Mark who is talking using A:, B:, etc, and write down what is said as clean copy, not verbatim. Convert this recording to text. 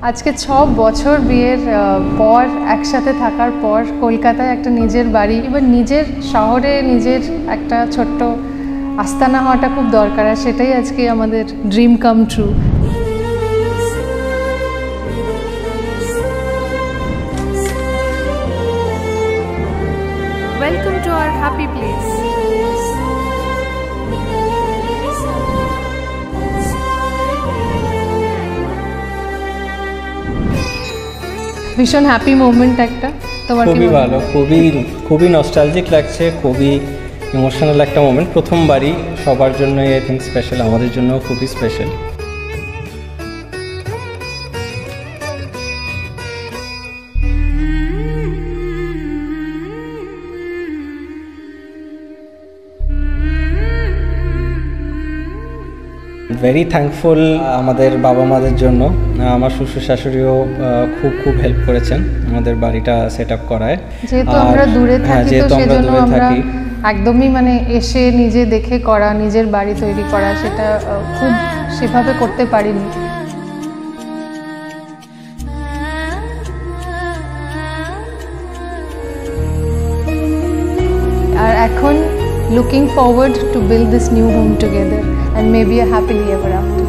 A: আজকে 6 বছর বিয়ের পর একসাথে থাকার পর কলকাতায় একটা নিজের বাড়ি এবার নিজের শহরে নিজের একটা ছোট্ট আস্তানা হওয়াটা খুব দরকার, আর সেটাই আজকে আমাদের dream come true. Welcome to our happy place. ভীষণ হ্যাপি মোমেন্ট একটা। তোমার
B: খুবই ভালো, খুবই নস্টালজিক লাগছে, খুবই ইমোশনাল একটা মোমেন্ট। প্রথমবারই সবার জন্যই আই থিঙ্ক স্পেশাল, আমাদের জন্য খুবই স্পেশাল। ভেরি থ্যাঙ্কফুল আমাদের বাবা মাদের জন্য। আমার শ্বশুর শাশুড়িও খুব হেল্প করেছেন আমাদের বাড়িটা সেট আপ করায়।
A: যেহেতু আমরা দূরে থাকি তো সেজন্য আমরা একদমই মানে এসে নিজে দেখে করা, নিজের বাড়ি তৈরি করা সেটা খুব সেভাবে করতে পারিনি। আর এখন looking forward to build this new home together and maybe a happily ever after.